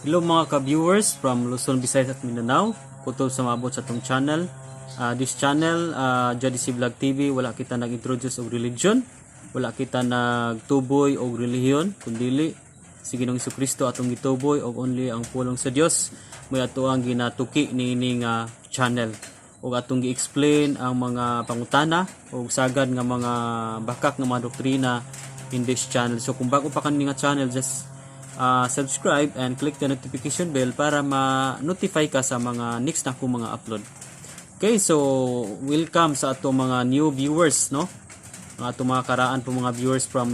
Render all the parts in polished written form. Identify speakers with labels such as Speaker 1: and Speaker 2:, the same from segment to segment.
Speaker 1: Hello mga ka-viewers from Luzon, Visayas at Mindanao. Kutob sa maabot sa itong channel. This channel, JDC Vlog TV, wala kita nag-introduce og religion. Wala kita nagtuboy og relihiyon. Kundili, si Ginoong Jesucristo atong gituboy og only ang pulong sa Dios. May ato ang ginatuki niining channel. O atong gi-explain ang mga pangutana o sagad nga mga bakak nga mga doktrina in this channel. So kung bago pa kani nga channel, just subscribe and click the notification bell para ma-notify ka sa mga next na akong mga upload. Okay, so welcome sa ato mga new viewers, no? Ato mga karaan po mga viewers from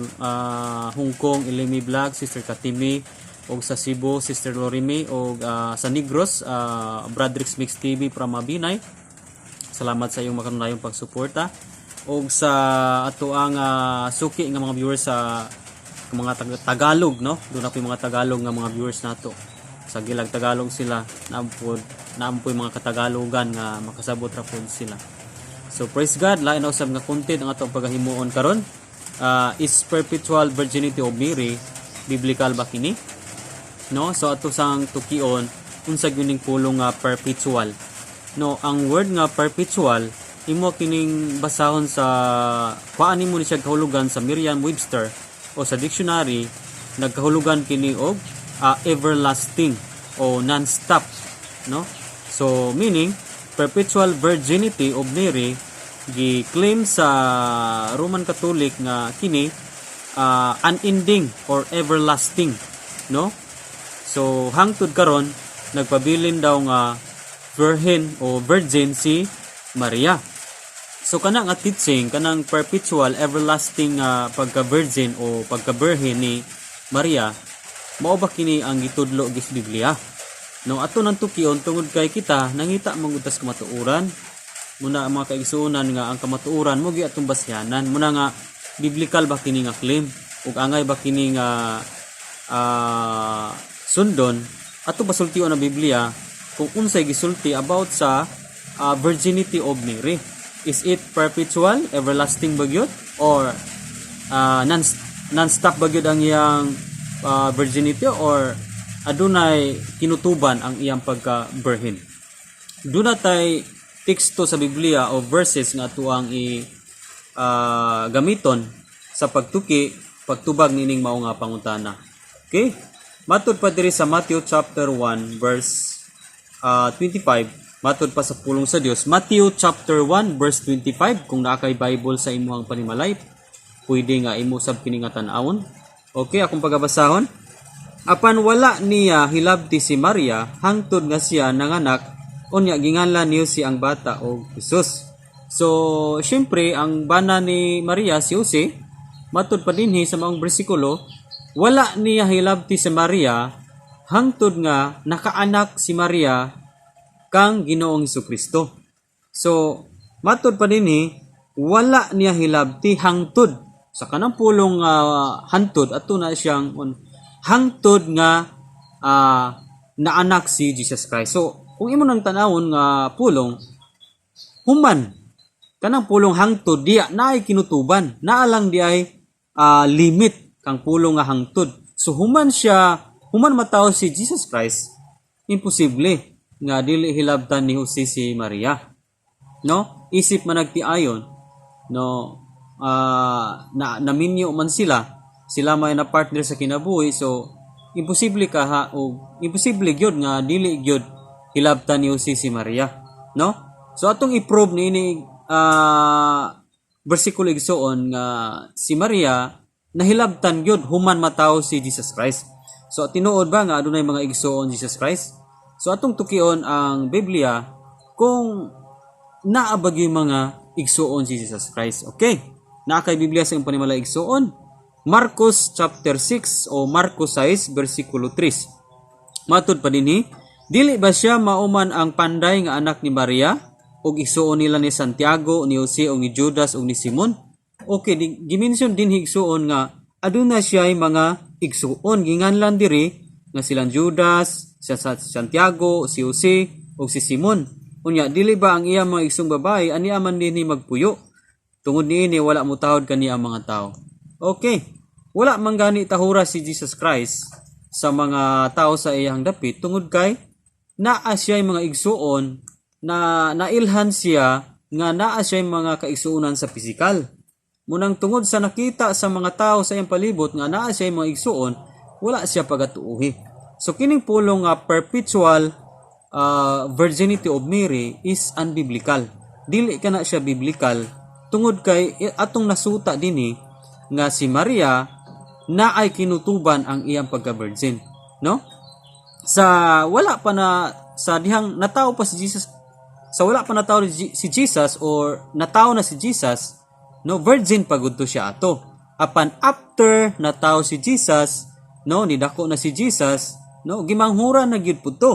Speaker 1: Hong Kong, Ilimi Vlog, Sister Katimi, o sa Cebu, Sister Lorime, o sa Negros, Bradrick's Mix TV from Mabinay. Salamat sa iyong makanunayong pagsuporta. O sa ato ang suki nga mga viewers sa mga Tagalog, no? Doon na po yung mga Tagalog nga mga viewers nato. Sa Gilag Tagalog sila, naampoy mga Katagalogan nga makasabot ra pod sila. So praise God, lain na usab nga content ang atong pagahimuon karon. Is perpetual virginity of Mary biblical ba kini? No, so ato sang tukion unsa gyuning pulong nga perpetual. No, ang word nga perpetual imo kining basahon sa paani mo ni siya kahulugan sa Merriam-Webster o sa dictionary. Nagkahulugan kini og everlasting o non-stop, no? So meaning perpetual virginity of Mary gi-claim sa Roman Catholic nga kini unending or everlasting, no? So hangtod karon nagpabilin daw nga virgin o virgin si Maria. So kana nga teaching kanang perpetual everlasting pagka-virgin o pagka-birhen ni Maria, mao ba kini ang gitudlo gis Biblia? No, ato nang tukion tungod kay kita nangita mangutas kamatuoran. Muna ang mga kaigsuonan nga ang kamatuoran mo gi atong basyanan. Muna nga biblical ba kini nga claim ug angay ba kini nga sundon ato basultiyon ang Biblia kung unsay gisulti about sa virginity of Mary. Is it perpetual, everlasting bagyod? Or non-stop bagyod ang iyang virginity? Or adunay kinutuban ang iyang pagka-birhen? Doon tay teksto sa Biblia o verses nga tuang gamiton sa pagtuki, pagtubag nining mao nga pangutana. Okay? Matud pa diri sa Matthew chapter 1 verse 25. Matod pa sa pulong sa Dios, Matthew chapter 1 verse 25. Kung naa kay Bible sa imuhang panimalay, pwede nga imo sab kini nga tan-awon. Okay, akong pagabasahon. Apan wala niya hilabti si Maria hangtod nga siya nanganak, unya ginganlan niyo si ang bata og Jesus. So, syempre ang bana ni Maria si Jose, matud pa dinhi sa maong bersikulo, wala niya hilabti si Maria hangtod nga nakaanak si Maria kang Ginoong Jesucristo. So, matod pa dinhi, wala niya hilabti hangtod sa kanang pulong hantod ato na siyang hangtod nga naanak si Jesus Christ. So, kung imo nang tanawon nga pulong human kanang pulong hangtod diya naay kinutuban, naa lang di ay limit kang pulong nga hangtod. So, human mataw si Jesus Christ, imposible nga dili hilabtan ni Jose si Maria, no? Isip man nagtiayon, no? Naminyo man sila may na partner sa kinabuhi. So imposible imposible gyud nga dili gyud hilabtan ni Jose si Maria, no? So atong i-prove ni bersikulo igsoon nga si Maria nahilabtan gyud human mataw si Jesus Christ. So tinuod ba nga adunay mga igsoon Jesus Christ? So atong tukion ang Biblia kung naabag yung mga igsuon si Jesus Christ. Okay, naa kay Biblia sa iyong panimalay igsuon. Marcos chapter 6 o Marcos 6 versikulo 3. Matud pa dinhi, dili ba siya mauman ang panday nga anak ni Maria ug igsuon nila ni Santiago, ni Jose ug ni Judas ug ni Simon? Okay, gimension din igsuon nga aduna siya mga igsuon ginganlan diri nga silang Judas, si Santiago, si Jose, o si Simon. Unya, dili ba ang iya mga igsong babae, ani aman din ni magpuyo? Tungod niini, wala mo tahod kaniya ang mga tao. Okay, wala man gani tahura si Jesus Christ sa mga tao sa iyang dapit tungod kay naa siya mga igsuon na nailhan siya nga naa siya mga kaigsuonan sa pisikal. Munang tungod sa nakita sa mga tao sa iyang palibot nga naa siya mga igsuon, wala siya pagatuuhi. So kining pulong nga perpetual virginity of Mary is unbiblical. Dili kana siya biblical tungod kay atong nasuta dinhi nga si Maria na ay kinutuban ang iyang pagka-virgin, no? Sa wala pa na sa dihang natao pa si Jesus, sa wala pa natao si Jesus or natao na si Jesus, no, virgin pagud to siya ato. Apan after natao si Jesus, no, nidako na si Jesus, no, gimanghura na gyud pud to.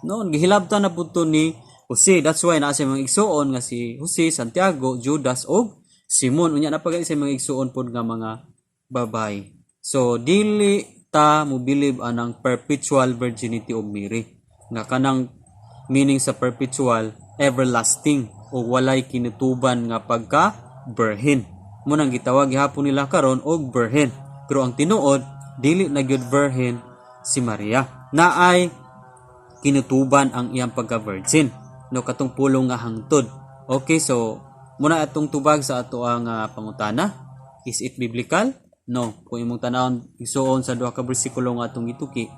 Speaker 1: No, gihilabtan na pud to ni Jose. That's why naa sa mga igsuon nga si Jose, Santiago, Judas og Simon. Unya na pagay sa mga igsuon pud nga mga babae. So dili ta mo believe anang perpetual virginity of Mary. Nga kanang meaning sa perpetual, everlasting o walay kinutuban nga pagka-birhen. Munang gitawag gihapon nila karon og birhen. Pero ang tinuod, dili na gyud virgin si Maria. Naay kinutuban ang iyang pagka-virgin. No, katong pulong nga hangtod. Okay, so muna atong tubag sa ato ang pangutana. Is it biblical? No. Kung imong tanawon isuon sa duha ka bersikulo nga atong gituki,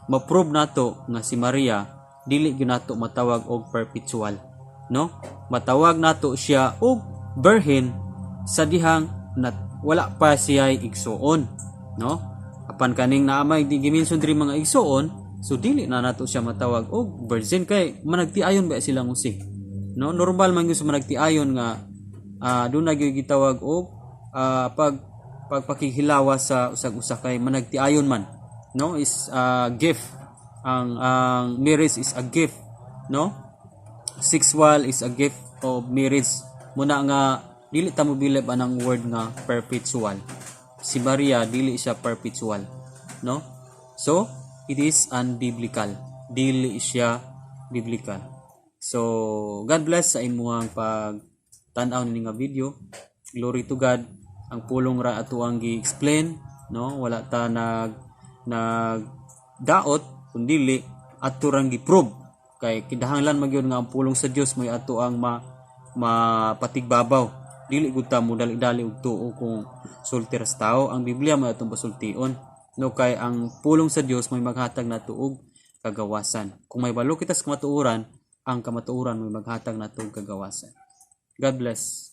Speaker 1: ma-prove nato nga si Maria dili gyud nato matawag og perpetual. No? Matawag nato siya og birhen sa dihang wala pa siya igsuon. No? Apan kaning naamay di giminsun diri mga igsuon, so dili na nato siya matawag og virgin kay managtiayon ba silang usi. No? Normal man gyud sa managtiayon nga doon na gyud gitawag og pagpakihilawa sa usag-usa kay managtiayon man, no, is gift. Ang marriage is a gift, no, sexual is a gift of marriage. Muna nga dili ta mo bilib anang word nga perpetual. Si Maria dili siya perpetual, no, so it is unbiblical, dili siya biblical. So God bless sa imuhang pag-tan-aw ni nga video. Glory to God. Ang pulong ra ato ang gi-explain, no, wala ta nag daot kundili ato rang gi-prove kay kinahanglan magyud nga ang pulong sa Dios may ato ang mapatigbabaw. Dili gud ta mo dali-dali og tuo kung sulti ra sa tao. Ang Biblia may atong pasultion, no, kay ang pulong sa Dios may maghatag nato og kagawasan. Kung may balo kita sa kamatuoran, ang kamatuoran may maghatag nato og kagawasan. God bless.